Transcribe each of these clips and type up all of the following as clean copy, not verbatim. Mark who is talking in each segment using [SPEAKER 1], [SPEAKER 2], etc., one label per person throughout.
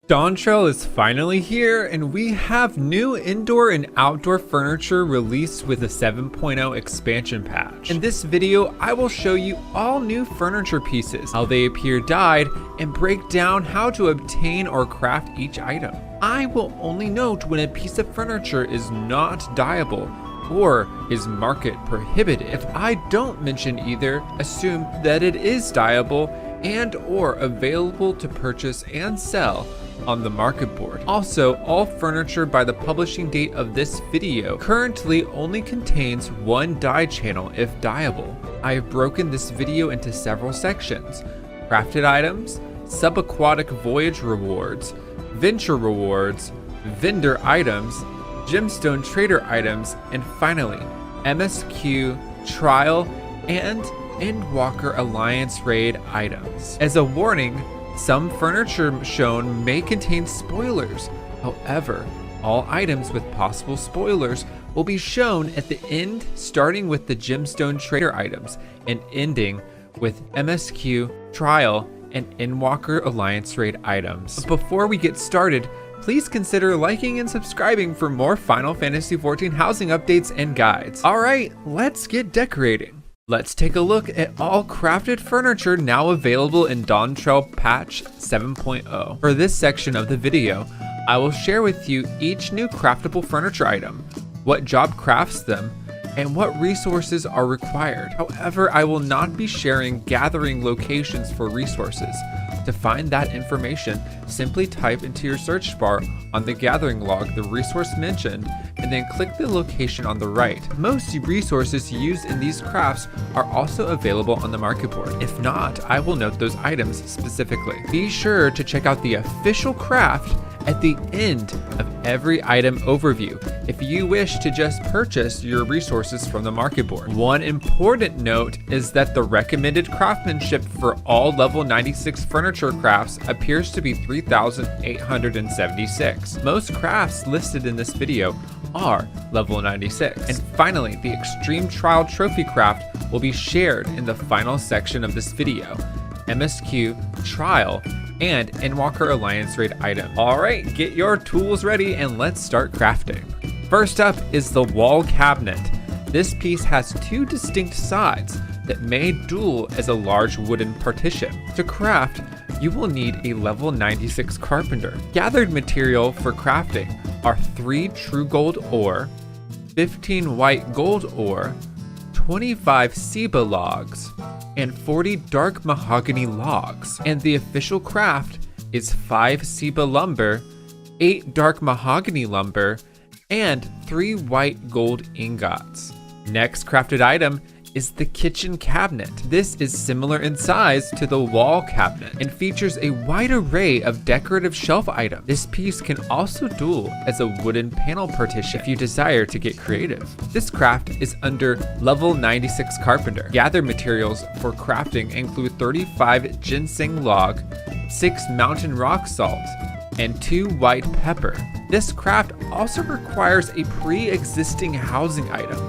[SPEAKER 1] DAWNTRAIL is finally here, and we have new indoor and outdoor furniture released with a 7.0 expansion patch. In this video, I will show you all new furniture pieces, how they appear dyed, and break down how to obtain or craft each item. I will only note when a piece of furniture is not dyeable or is market prohibited. If I don't mention either, assume that it is dyeable and or available to purchase and sell on the market board. Also, all furniture by the publishing date of this video currently only contains one dye channel if dyeable. I have broken this video into several sections: crafted items, Subaquatic Voyage rewards, venture rewards, vendor items, Gemstone trader items, and finally, MSQ, trial, and Endwalker Alliance raid items. As a warning, some furniture shown may contain spoilers. However, all items with possible spoilers will be shown at the end, starting with the Gemstone trader items and ending with MSQ, trial, and Endwalker Alliance raid items. But before we get started, please consider liking and subscribing for more Final Fantasy XIV housing updates and guides. Alright, let's get decorating. Let's take a look at all crafted furniture now available in DAWNTRAIL patch 7.0. For this section of the video, I will share with you each new craftable furniture item, what job crafts them, and what resources are required. However, I will not be sharing gathering locations for resources. To find that information, simply type into your search bar on the gathering log the resource mentioned, and then click the location on the right. Most resources used in these crafts are also available on the market board. If not, I will note those items specifically. Be sure to check out the official craft at the end of every item overview if you wish to just purchase your resources from the market board. One important note is that the recommended craftsmanship for all level 96 furniture crafts appears to be 3,876. Most crafts listed in this video are level 96. And finally, the Extreme Trial Trophy craft will be shared in the final section of this video: MSQ, Trial, and Endwalker Alliance raid item. Alright, get your tools ready and let's start crafting. First up is the wall cabinet. This piece has two distinct sides that may duel as a large wooden partition. To craft, you will need a level 96 carpenter. Gathered material for crafting are 3 true gold ore, 15 white gold ore, 25 ceiba logs, and 40 dark mahogany logs. And the official craft is 5 ceiba lumber, 8 dark mahogany lumber, and 3 white gold ingots. Next crafted item is the kitchen cabinet. This is similar in size to the wall cabinet and features a wide array of decorative shelf items. This piece can also duel as a wooden panel partition if you desire to get creative. This craft is under level 96 carpenter. Gathered materials for crafting include 35 ginseng log, 6 mountain rock salt, and 2 white pepper. This craft also requires a pre-existing housing item: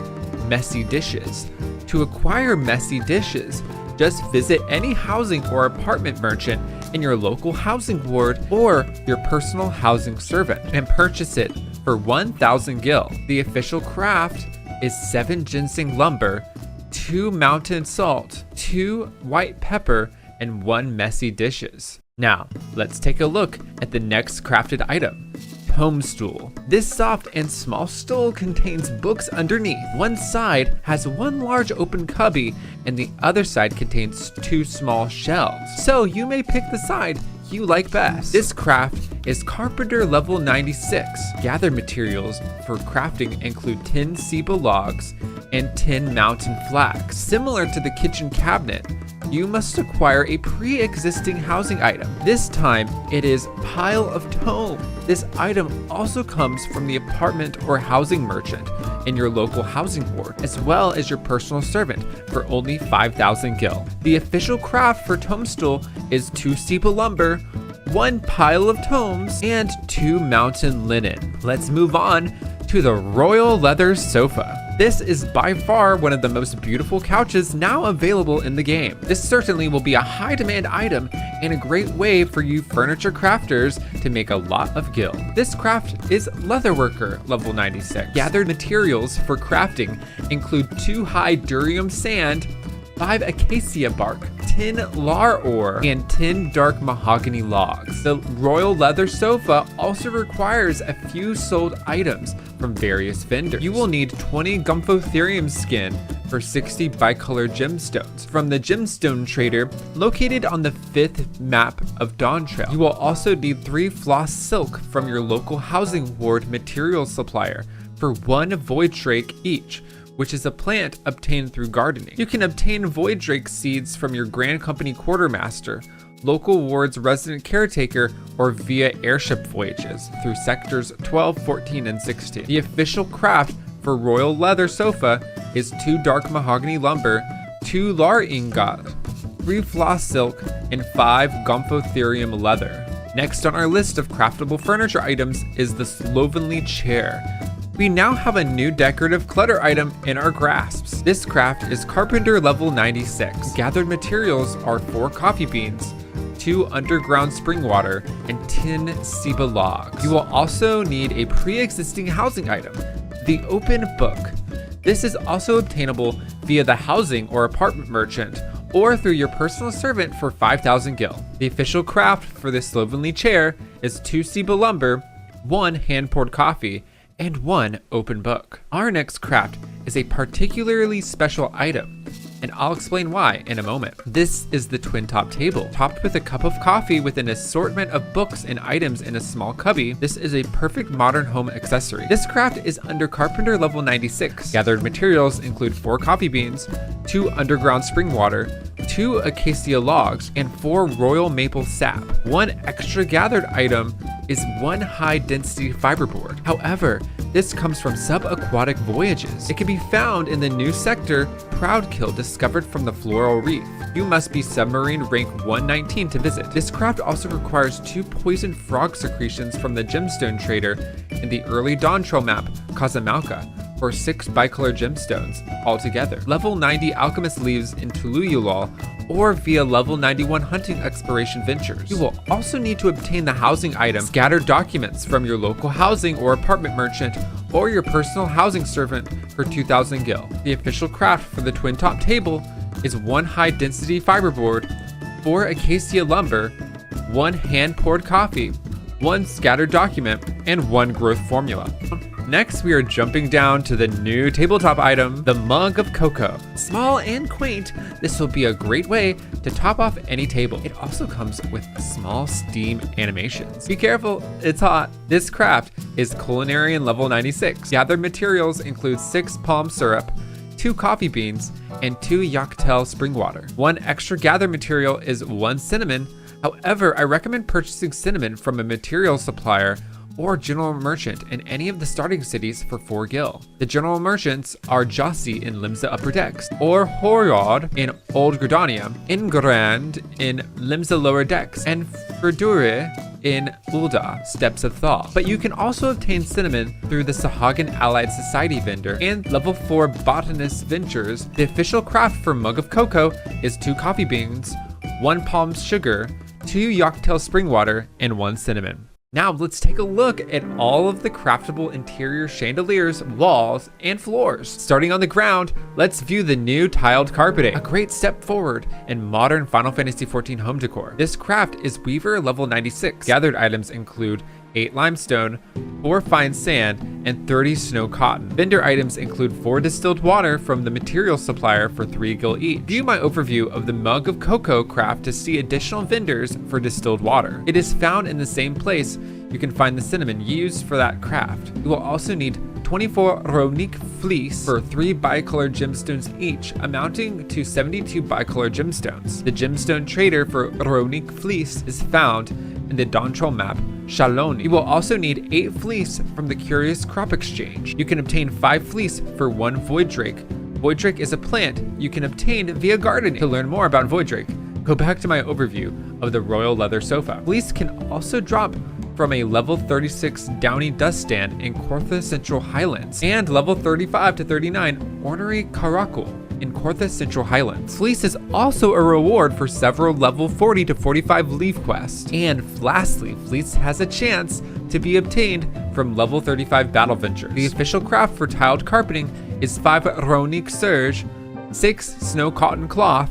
[SPEAKER 1] messy dishes. To acquire messy dishes, just visit any housing or apartment merchant in your local housing ward or your personal housing servant and purchase it for 1,000 gil. The official craft is 7 ginseng lumber, 2 mountain salt, 2 white pepper, and 1 messy dishes. Now, let's take a look at the next crafted item: Tomestool. This soft and small stool contains books underneath. One side has one large open cubby and the other side contains 2 small shelves. So you may pick the side you like best. This craft is carpenter level 96. Gathered materials for crafting include 10 ceiba logs and 10 mountain flax. Similar to the kitchen cabinet, you must acquire a pre-existing housing item. This time, it is Pile of Tome. This item also comes from the apartment or housing merchant in your local housing ward, as well as your personal servant for only 5,000 gil. The official craft for Tomestool is 2 ceiba lumber, 1 pile of tomes, and 2 mountain linen. Let's move on to the royal leather sofa. This is by far one of the most beautiful couches now available in the game. This certainly will be a high demand item and a great way for you furniture crafters to make a lot of gil. This craft is Leatherworker level 96. Gathered materials for crafting include 2 high durium sand, 5 acacia bark, 10 lar ore, and 10 dark mahogany logs. The royal leather sofa also requires a few sold items from various vendors. You will need 20 Gomphotherium skin for 60 bicolor gemstones from the gemstone trader located on the 5th map of DAWNTRAIL. You will also need 3 floss silk from your local housing ward material supplier for 1 void drake each, which is a plant obtained through gardening. You can obtain void drake seeds from your Grand Company quartermaster, local ward's resident caretaker, or via airship voyages through sectors 12, 14, and 16. The official craft for royal leather sofa is 2 dark mahogany lumber, 2 lar ingot, 3 floss silk, and 5 Gomphotherium leather. Next on our list of craftable furniture items is the Slovenly Chair. We now have a new decorative clutter item in our grasps. This craft is Carpenter level 96. Gathered materials are 4 coffee beans, 2 underground spring water, and 10 ceiba logs. You will also need a pre-existing housing item, the open book. This is also obtainable via the housing or apartment merchant or through your personal servant for 5,000 gil. The official craft for this Slovenly Chair is 2 ceiba lumber, 1 hand-poured coffee, and 1 open book. Our next craft is a particularly special item, and I'll explain why in a moment. This is the Twintop Table. Topped with a cup of coffee with an assortment of books and items in a small cubby, this is a perfect modern home accessory. This craft is under Carpenter level 96. Gathered materials include 4 coffee beans, 2 underground spring water, 2 acacia logs, and 4 royal maple sap. 1 extra gathered item is 1 high density fiberboard. However, this comes from Subaquatic Voyages. It can be found in the new sector Proudkill discovered from the Floral Reef. You must be Submarine rank 119 to visit. This craft also requires 2 poison frog secretions from the gemstone trader in the early DAWNTRAIL map Kazamalka for 6 bicolor gemstones altogether. Level 90 alchemist leaves in Tuluyulal or via level 91 hunting exploration ventures. You will also need to obtain the housing item scattered documents from your local housing or apartment merchant or your personal housing servant for 2,000 gil. The official craft for the Twintop Table is 1 high density fiberboard, 4 acacia lumber, 1 hand poured coffee, 1 scattered document, and 1 growth formula. Next, we are jumping down to the new tabletop item, the Mug of Cocoa. Small and quaint, this will be a great way to top off any table. It also comes with small steam animations. Be careful, it's hot. This craft is Culinarian level 96. Gathered materials include 6 palm syrup, 2 coffee beans, and 2 Yachtel spring water. 1 extra gathered material is 1 cinnamon. However, I recommend purchasing cinnamon from a material supplier or general merchant in any of the starting cities for 4 gil. The general merchants are Jossi in Limsa Upper Decks, or Horiod in Old Gridania, Ingrand in Limsa Lower Decks, and Ferdure in Ulda, Steps of Thaw. But you can also obtain cinnamon through the Sahagan Allied Society vendor and level 4 Botanist Ventures. The official craft for Mug of Cocoa is 2 coffee beans, 1 palm sugar, 2 Yachtel spring water, and 1 cinnamon. Now let's take a look at all of the craftable interior chandeliers, walls, and floors. Starting on the ground, let's view the new tiled carpeting, a great step forward in modern Final Fantasy XIV home decor. This craft is Weaver level 96. Gathered items include 8 limestone, 4 fine sand, and 30 snow cotton. Vendor items include 4 distilled water from the material supplier for 3 gil each. View my overview of the Mug of Cocoa craft to see additional vendors for distilled water. It is found in the same place you can find the cinnamon used for that craft. You will also need 24 Ronique fleece for 3 bicolor gemstones each, amounting to 72 bicolor gemstones. The gemstone trader for Ronique fleece is found in the DAWNTRAIL map Shaloni. You will also need 8 fleece from the Curious Crop Exchange. You can obtain 5 fleece for 1 Void Drake. Void Drake is a plant you can obtain via gardening. To learn more about Void Drake, go back to my overview of the Royal Leather Sofa. Fleece can also drop from a level 36 Downy Dust Stand in Kortha Central Highlands, and level 35 to 39 Ornery Caracal in Kortha Central Highlands. Fleece is also a reward for several level 40 to 45 leaf quests. And lastly, Fleece has a chance to be obtained from level 35 Battle Ventures. The official craft for tiled carpeting is 5 Ronique Serge, 6 Snow Cotton Cloth,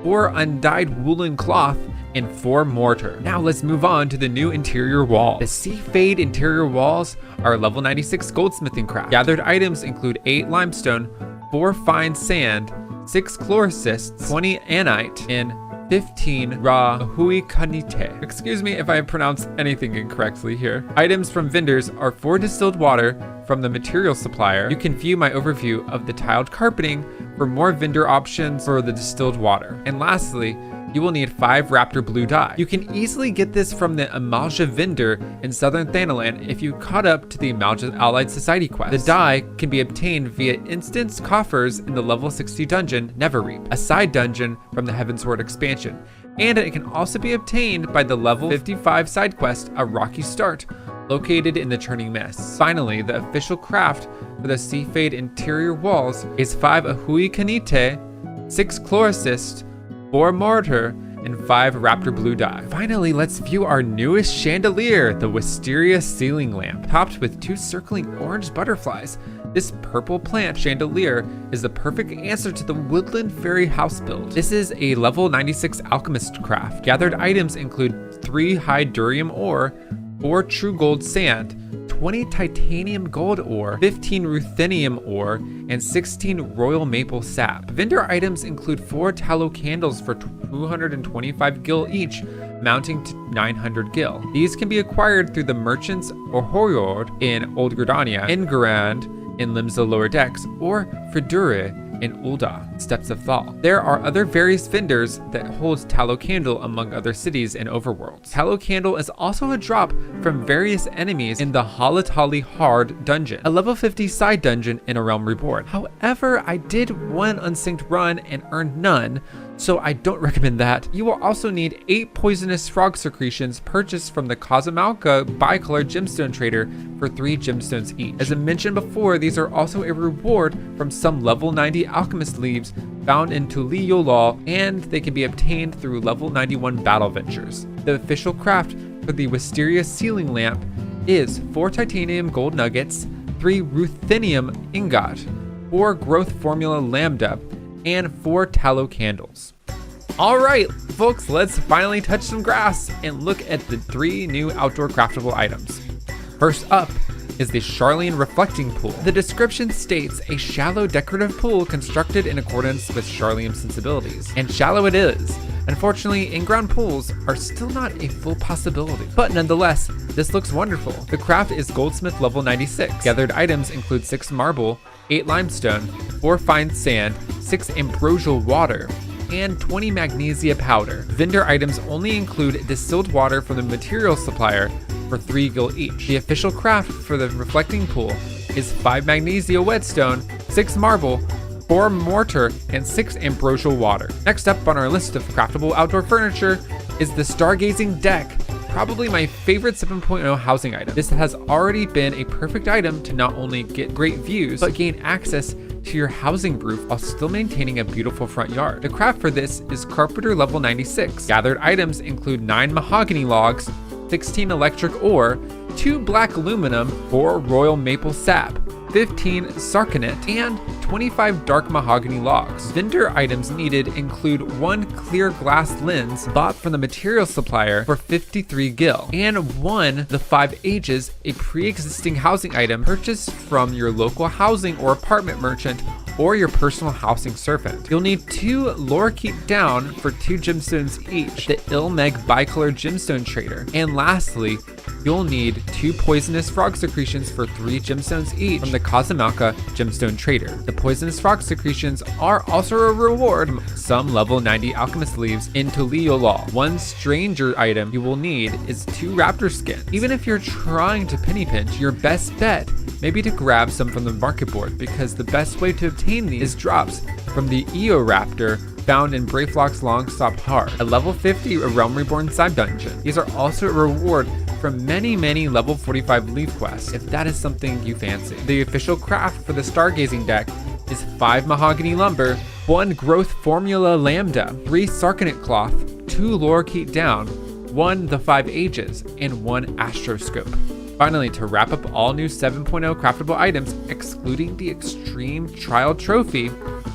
[SPEAKER 1] 4 Undyed Woolen Cloth, and 4 mortar. Now let's move on to the new interior wall. The Seafade interior walls are level 96 goldsmithing craft. Gathered items include 8 limestone, 4 fine sand, 6 chlorocysts, 20 anite, and 15 raw Ihuykatumu. Excuse me if I pronounce anything incorrectly here. Items from vendors are 4 distilled water from the material supplier. You can view my overview of the tiled carpeting for more vendor options for the distilled water. And lastly, you will need 5 Raptor Blue dye. You can easily get this from the Amalja vendor in Southern Thanalan if you caught up to the Amalja Allied Society quest. The dye can be obtained via instance coffers in the level 60 dungeon Neverreap, a side dungeon from the Heavensward expansion. And it can also be obtained by the level 55 side quest, A Rocky Start, located in the Churning Mists. Finally, the official craft for the Seafade interior walls is 5 Ihuykatumu, 6 chlorocysts, 4 mortar, and 5 Raptor Blue dye. Finally, let's view our newest chandelier, the Wisteria ceiling lamp, topped with 2 circling orange butterflies. This purple plant chandelier is the perfect answer to the Woodland Fairy house build. This is a level 96 alchemist craft. Gathered items include 3 high durium ore, 4 true gold sand, 20 titanium gold ore, 15 ruthenium ore, and 16 royal maple sap. Vendor items include 4 tallow candles for 225 gil each, mounting to 900 gil. These can be acquired through the merchants or Hoyord in Old Gridania, Engarand in Limsa Lower Decks, or Fridure in Ulda, Steps of Thal. There are other various vendors that hold Tallow Candle among other cities in Overworld. Tallow Candle is also a drop from various enemies in the Halatali Hard dungeon, a level 50 side dungeon in A Realm Reborn. However, I did one unsynced run and earned none, so I don't recommend that. You will also need 8 poisonous frog secretions purchased from the Kazamalka Bicolor Gemstone trader for 3 gemstones each. As I mentioned before, these are also a reward from some level 90 alchemist leaves found in Tuliyolal, and they can be obtained through level 91 battle ventures. The official craft for the Wisteria ceiling lamp is 4 titanium gold nuggets, 3 ruthenium ingot, 4 growth formula lambda, and 4 tallow candles. All right, folks, let's finally touch some grass and look at the 3 new outdoor craftable items. First up is the Sharlayan Reflecting Pool. The description states a shallow decorative pool constructed in accordance with Sharlayan sensibilities. And shallow it is. Unfortunately, in-ground pools are still not a full possibility. But nonetheless, this looks wonderful. The craft is Goldsmith level 96. Gathered items include 6 marble, 8 limestone, 4 fine sand, 6 ambrosial water, and 20 magnesia powder. Vendor items only include distilled water from the material supplier for 3 gil each. The official craft for the reflecting pool is 5 magnesia whetstone, 6 marble, 4 mortar, and 6 ambrosial water. Next up on our list of craftable outdoor furniture is the Stargazing Deck, probably my favorite 7.0 housing item. This has already been a perfect item to not only get great views, but gain access to your housing roof while still maintaining a beautiful front yard. The craft for this is Carpenter level 96. Gathered items include 9 mahogany logs, 16 electric ore, 2 black aluminum, 4 royal maple sap, 15 sarconet, and 25 dark mahogany logs. Vendor items needed include 1 clear glass lens bought from the material supplier for 53 gil, and 1 The 5 Ages, a pre-existing housing item purchased from your local housing or apartment merchant or your personal housing servant. You'll need 2 Lorikeep down for 2 gemstones each, the Ilmeg Bicolor Gemstone trader. And lastly, you'll need 2 poisonous frog secretions for 3 gemstones each from the Kazamalka Gemstone trader. The poisonous frog secretions are also a reward from some level 90 alchemist leaves in Tuliyolal. One stranger item you will need is 2 raptor skins. Even if you're trying to penny pinch, your best bet may be to grab some from the market board, because the best way to obtain these is drops from the Eoraptor found in Brayflock's Longstop Hard, a level 50 A Realm Reborn side dungeon. These are also a reward from many level 45 leaf quests, if that is something you fancy. The official craft for the Stargazing deck is 5 mahogany lumber, 1 growth formula lambda, 3 sarconate cloth, 2 lorikeet down, 1 the 5 ages, and 1 astroscope. Finally, to wrap up all new 7.0 craftable items, excluding the Extreme Trial Trophy,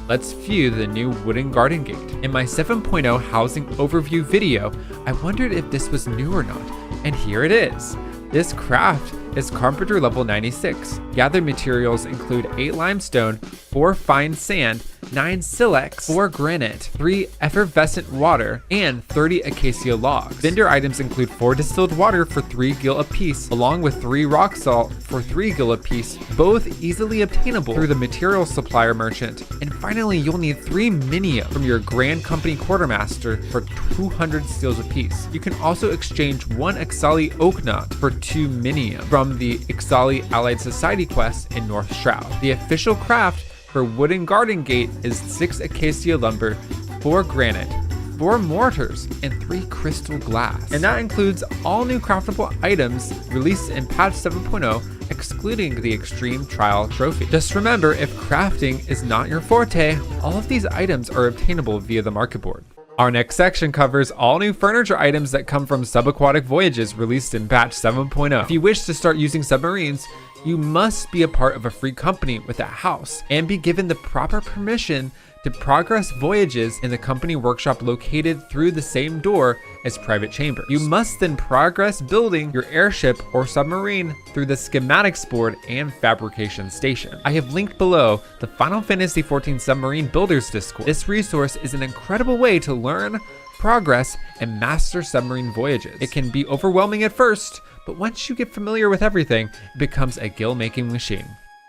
[SPEAKER 1] let's view the new wooden garden gate. In my 7.0 housing overview video, I wondered if this was new or not, and here it is. This craft is carpenter level 96. Gathered materials include 8 limestone, 4 fine sand, 9 silex, 4 granite, 3 effervescent water, and 30 acacia logs. Vendor items include 4 distilled water for 3 gil apiece, along with 3 rock salt for 3 gil apiece, both easily obtainable through the material supplier merchant. And finally, you'll need 3 minia from your Grand Company Quartermaster for 200 steels apiece. You can also exchange 1 Axali oak knot for 2 minia from the Ixali Allied Society quest in North Shroud. The official craft for wooden garden gate is 6 acacia lumber, 4 granite, 4 mortars, and 3 crystal glass. And that includes all new craftable items released in patch 7.0, excluding the Extreme Trial Trophy. Just remember, if crafting is not your forte, all of these items are obtainable via the market board. Our next section covers all new furniture items that come from Subaquatic Voyages released in patch 7.0. If you wish to start using submarines, you must be a part of a free company with a house and be given the proper permission to progress voyages in the company workshop located through the same door as private chambers. You must then progress building your airship or submarine through the schematics board and fabrication station. I have linked below the Final Fantasy XIV Submarine Builders Discord. This resource is an incredible way to learn, progress, and master submarine voyages. It can be overwhelming at first, but once you get familiar with everything, it becomes a gil-making machine.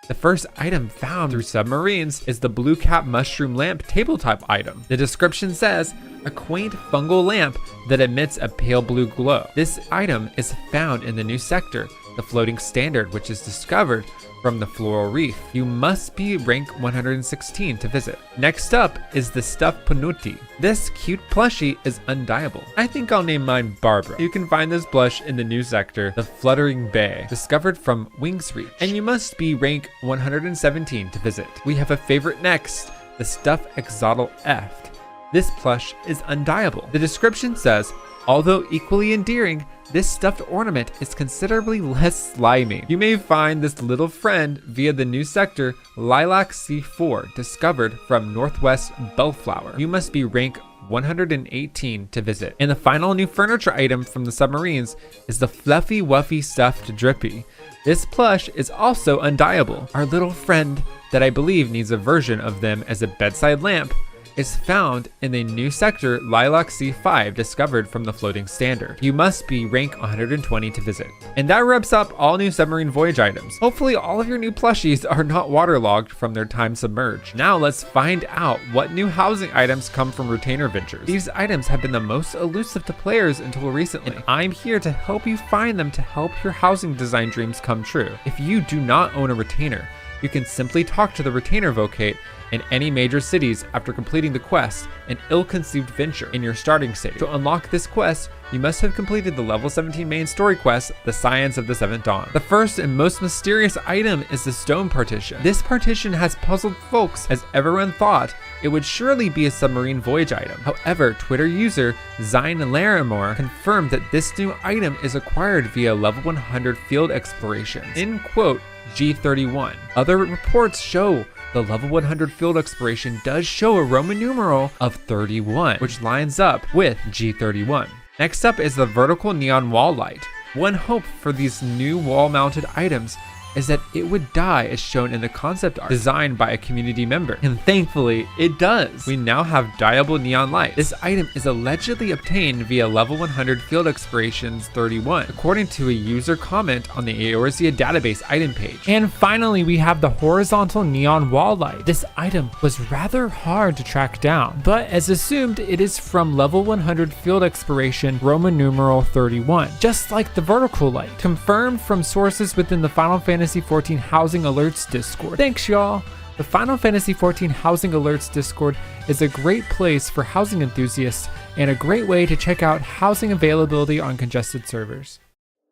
[SPEAKER 1] The first item found through submarines is the Bluecap mushroom lamp tabletop item. The description says, a quaint fungal lamp that emits a pale blue glow. This item is found in the new sector, the floating standard, which is discovered from the floral reef. You must be rank 116 to visit. Next up is the stuffed Punutiy. This cute plushie is undyeable. I think I'll name mine Barbara. You can find this plush in the new sector, the Fluttering Bay, discovered from Wings Reach, and you must be rank 117 to visit. We have a favorite next, the stuffed Axolotle Eft. This plush is undyeable. The description says, although equally endearing, this stuffed ornament is considerably less slimy. You may find this little friend via the new sector, Lilac C4, discovered from Northwest Bellflower. You must be rank 118 to visit. And the final new furniture item from the submarines is the Fluffy-wuffy stuffed Drippy. This plush is also undyeable. Our little friend that I believe needs a version of them as a bedside lamp is found in the new sector Lilac C5 discovered from the floating standard. You must be rank 120 to visit. And that wraps up all new submarine voyage items. Hopefully all of your new plushies are not waterlogged from their time submerged. Now let's find out what new housing items come from retainer ventures. These items have been the most elusive to players until recently, and I'm here to help you find them to help your housing design dreams come true. If you do not own a retainer, you can simply talk to the retainer vocate in any major cities after completing the quest, an ill-conceived venture, in your starting stage. To unlock this quest, you must have completed the level 17 main story quest, The Science of the Seventh Dawn. The first and most mysterious item is the stone partition. This partition has puzzled folks as everyone thought it would surely be a submarine voyage item. However, Twitter user Zine Larimore confirmed that this new item is acquired via level 100 field explorations, in quote, G31. Other reports show the level 100 field exploration does show a Roman numeral of 31, which lines up with G31. Next up is the vertical neon wall light. One hope for these new wall-mounted items is that it would die as shown in the concept art designed by a community member. And thankfully, it does. We now have dyeable neon light. This item is allegedly obtained via level 100 field explorations 31, according to a user comment on the Eorzea database item page. And finally, we have the horizontal neon wall light. This item was rather hard to track down, but as assumed, it is from level 100 field exploration Roman numeral 31, just like the vertical light, confirmed from sources within the Final Fantasy XIV Housing Alerts Discord. Thanks, y'all! The Final Fantasy XIV Housing Alerts Discord is a great place for housing enthusiasts and a great way to check out housing availability on congested servers.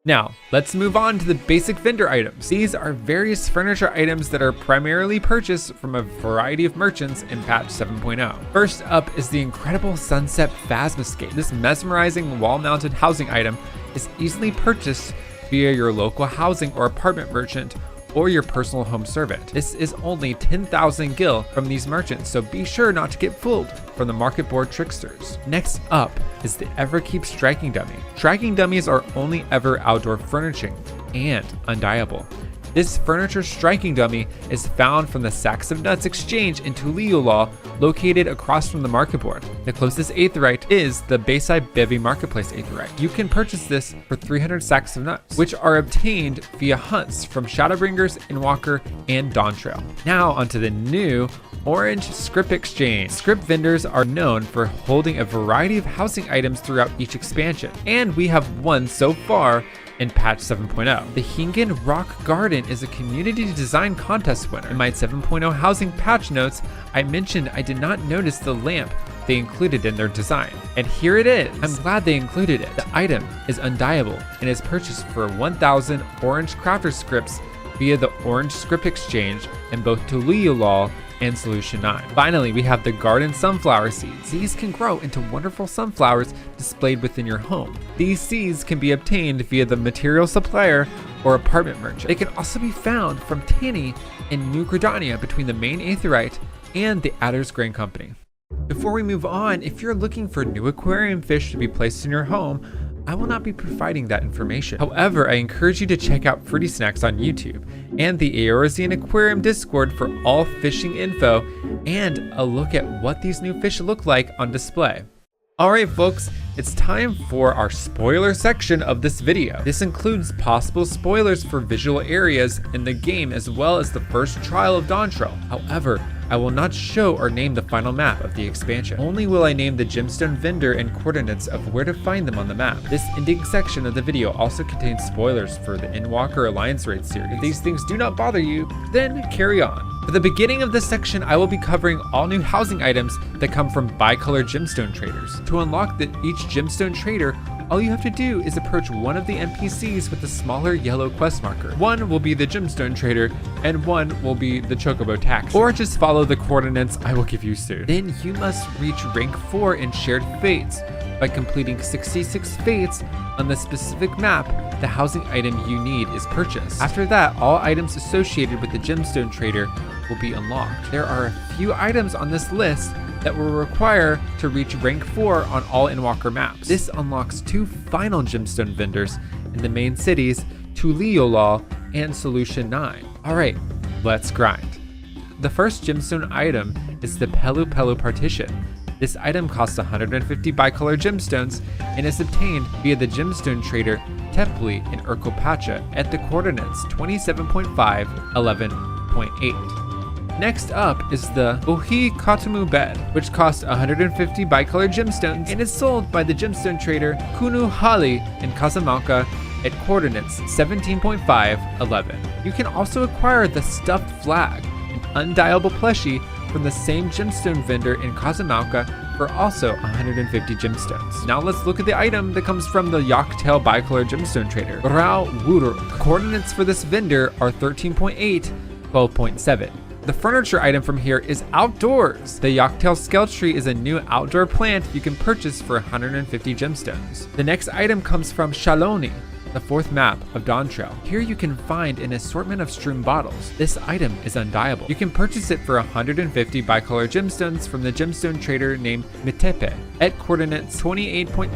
[SPEAKER 1] Now, let's move on to the basic vendor items. These are various furniture items that are primarily purchased from a variety of merchants in patch 7.0. First up is the incredible Sunset Phasmascape. This mesmerizing wall-mounted housing item is easily purchased via your local housing or apartment merchant or your personal home servant. This is only 10,000 gil from these merchants, so be sure not to get fooled from the market board tricksters. Next up is the Everkeep striking dummy. Striking dummies are only ever outdoor furnishing and undyeable. This furniture striking dummy is found from the Sacks of Nuts exchange in Tuliyollal, located across from the market board. The closest aetheryte is the Bayside Bevy Marketplace aetheryte. You can purchase this for 300 sacks of nuts, which are obtained via hunts from Shadowbringers, Endwalker, and Dawntrail. Now onto the new Orange Script Exchange. Script vendors are known for holding a variety of housing items throughout each expansion, and we have one so far in patch 7.0. The Hingan Rock Garden is a community design contest winner. In my 7.0 housing patch notes, I mentioned I did not notice the lamp they included in their design, and here it is. I'm glad they included it. The item is undyeable and is purchased for 1,000 orange crafter scripts via the Orange Script Exchange in both Tuliyollal and Solution 9. Finally, we have the garden sunflower seeds. These can grow into wonderful sunflowers displayed within your home. These seeds can be obtained via the material supplier or apartment merchant. They can also be found from Tanny in New Gridania between the main aetheryte and the Adder's Grain Company. Before we move on, if you're looking for new aquarium fish to be placed in your home, I will not be providing that information. However, I encourage you to check out Fruity Snacks on YouTube and the Eorzean Aquarium Discord for all fishing info and a look at what these new fish look like on display. Alright folks, it's time for our spoiler section of this video. This includes possible spoilers for visual areas in the game as well as the first trial of Dawntrail. However, I will not show or name the final map of the expansion. Only will I name the gemstone vendor and coordinates of where to find them on the map. This ending section of the video also contains spoilers for the Endwalker Alliance Raid series. If these things do not bother you, then carry on. For the beginning of this section, I will be covering all new housing items that come from Bicolor gemstone traders. To unlock each gemstone trader, all you have to do is approach one of the NPCs with a smaller yellow quest marker. One will be the gemstone trader, and one will be the chocobo taxi. Or just follow the coordinates I will give you soon. Then you must reach rank 4 in shared fates. By completing 66 fates on the specific map, the housing item you need is purchased. After that, all items associated with the gemstone trader will be unlocked. There are a few items on this list that will require to reach rank 4 on all Endwalker maps. This unlocks 2 final gemstone vendors in the main cities, Tuliyollal and Solution 9. Alright, let's grind. The first gemstone item is the Pelupelu Partition. This item costs 150 bicolor gemstones and is obtained via the gemstone trader Tepli in Urkopacha at the coordinates 27.5, 11.8. Next up is the Ihuykatumu Bed, which costs 150 bicolor gemstones and is sold by the gemstone trader Punutiy in Casablanca at coordinates 17.5, 11. You can also acquire the Stuffed Flag, an undyeable plushie from the same gemstone vendor in Casablanca for also 150 gemstones. Now let's look at the item that comes from the Yaktail bicolor gemstone trader, Rao Wuru. Coordinates for this vendor are 13.8, 12.7. The furniture item from here is outdoors. The Yaktail Scale Tree is a new outdoor plant you can purchase for 150 gemstones. The next item comes from Shaloni, the 4th map of Dawntrail. Here you can find an assortment of strewn bottles. This item is undyeable. You can purchase it for 150 bicolor gemstones from the gemstone trader named Mitepe at coordinates 28.6,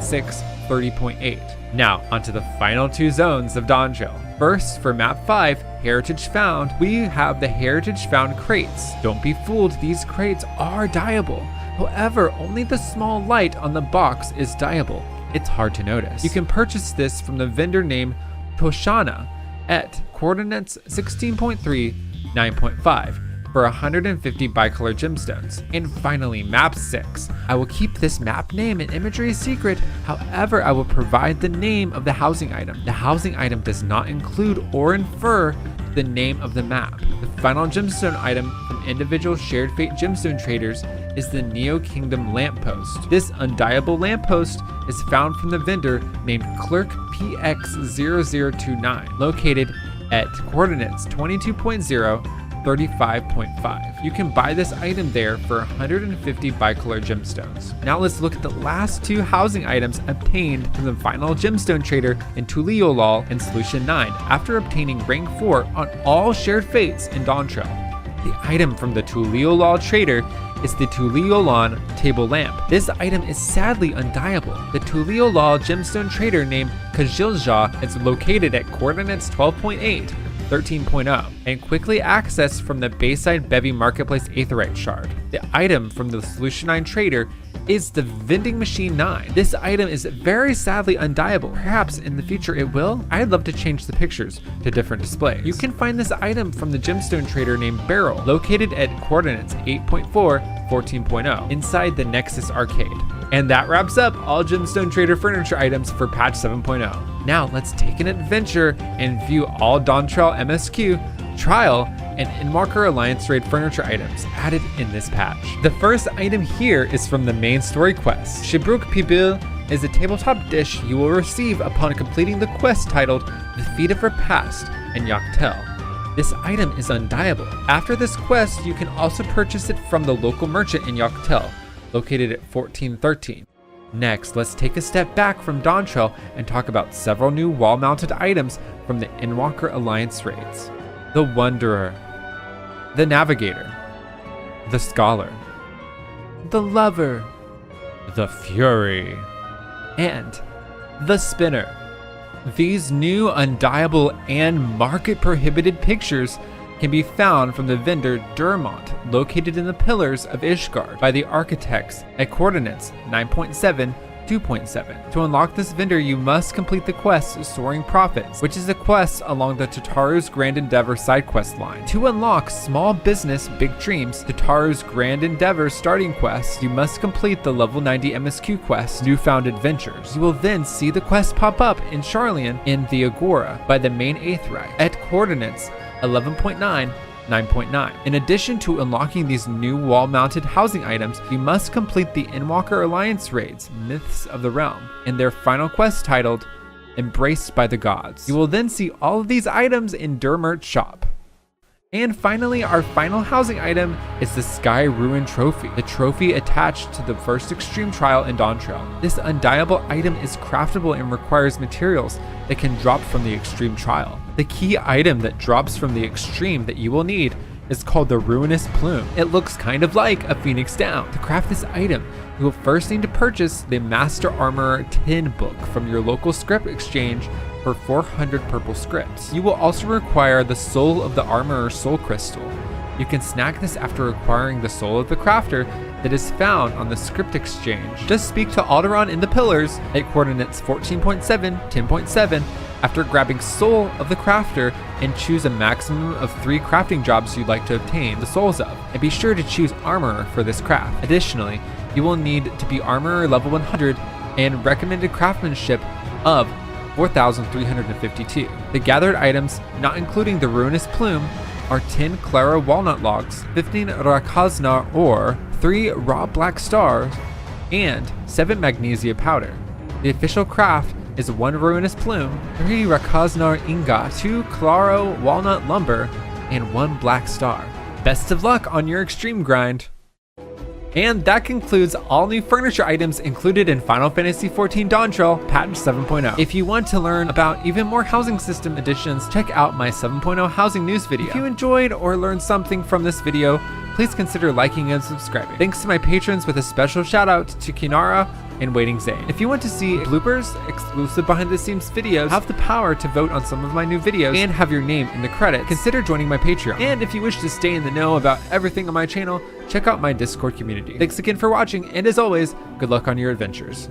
[SPEAKER 1] 30.8. Now, onto the final 2 zones of Dawntrail. First, for map 5, Heritage Found, we have the Heritage Found crates. Don't be fooled, these crates are dyeable. However, only the small light on the box is dyeable. It's hard to notice. You can purchase this from the vendor named Toshana at coordinates 16.3, 9.5 for 150 bicolor gemstones. And finally, map 6. I will keep this map name and imagery a secret, however, I will provide the name of the housing item. The housing item does not include or infer the name of the map. The final gemstone item from individual shared fate gemstone traders is the Kingdom Lamppost. This undyeable lamppost is found from the vendor named Clerk PX0029, located at coordinates 22.0, 35.5. You can buy this item there for 150 Bicolor gemstones. Now let's look at the last two housing items obtained from the final gemstone trader in Tuliolol and Solution 9 after obtaining rank 4 on all shared fates in DAWNTRAIL. The item from the Tuliolol trader is the Tuliolol Table Lamp. This item is sadly undyeable. The Tuliolol gemstone trader named Kajilja is located at coordinates 12.8, 13.0, and quickly accessed from the Bayside Bevy Marketplace Aetheryte Shard. The item from the Solution 9 trader is the Vending Machine 9. This item is very sadly undyeable. Perhaps in the future it will? I'd love to change the pictures to different displays. You can find this item from the gemstone trader named Beryl, located at coordinates 8.4, 14.0, inside the Nexus Arcade. And that wraps up all gemstone trader furniture items for patch 7.0. Now let's take an adventure and view all DAWNTRAIL MSQ, Trial, and Endwalker Alliance Raid furniture items added in this patch. The first item here is from the main story quest. Xibruq Pibil is a tabletop dish you will receive upon completing the quest titled The Feet of Her Past in Yoctel. This item is undyeable. After this quest, you can also purchase it from the local merchant in Yoctel, located at 1413. Next, let's take a step back from DAWNTRAIL and talk about several new wall-mounted items from the Endwalker Alliance raids. The Wanderer, the Navigator, the Scholar, the Lover, the Fury, and the Spinner. These new undyeable and market-prohibited pictures can be found from the vendor Durmont, located in the Pillars of Ishgard by the Architects at coordinates 9.7, 2.7. To unlock this vendor, you must complete the quest Soaring Profits, which is a quest along the Tataru's Grand Endeavor side quest line. To unlock Small Business Big Dreams, Tataru's Grand Endeavor starting quest, you must complete the level 90 MSQ quest, Newfound Adventures. You will then see the quest pop up in Sharlayan in the Agora by the main Aetheryte at coordinates 11.9, 9.9. In addition to unlocking these new wall-mounted housing items, you must complete the Endwalker Alliance raids, Myths of the Realm, in their final quest titled Embraced by the Gods. You will then see all of these items in Durmert's shop. And finally, our final housing item is the Skyruin Trophy, the trophy attached to the first extreme trial in DAWNTRAIL. This undyeable item is craftable and requires materials that can drop from the extreme trial. The key item that drops from the extreme that you will need is called the Ruinous Plume. It looks kind of like a phoenix down. To craft this item, you will first need to purchase the Master Armorer Tin Book from your local script exchange for 400 purple scripts. You will also require the Soul of the Armorer Soul Crystal. You can snag this after acquiring the Soul of the Crafter that is found on the script exchange. Just speak to Alderon in the Pillars at coordinates 14.7, 10.7 after grabbing Soul of the Crafter and choose a maximum of 3 crafting jobs you'd like to obtain the souls of. And be sure to choose Armorer for this craft. Additionally, you will need to be Armorer level 100 and recommended craftsmanship of 4,352. The gathered items, not including the Ruinous Plume, are 10 Clara Walnut Logs, 15 Rakazna Ore, 3 Raw Black Stars, and 7 Magnesia Powder. The official craft is 1 Ruinous Plume, 3 Rakaznar Ingot, 2 Claro Walnut Lumber, and 1 Black Star. Best of luck on your extreme grind! And that concludes all new furniture items included in Final Fantasy XIV DAWNTRAIL Patch 7.0. If you want to learn about even more housing system additions, check out my 7.0 housing news video. If you enjoyed or learned something from this video, please consider liking and subscribing. Thanks to my patrons, with a special shout out to Kinara and Waiting Zane. If you want to see bloopers, exclusive behind the scenes videos, have the power to vote on some of my new videos, and have your name in the credits, consider joining my Patreon. And if you wish to stay in the know about everything on my channel, check out my Discord community. Thanks again for watching, and as always, good luck on your adventures.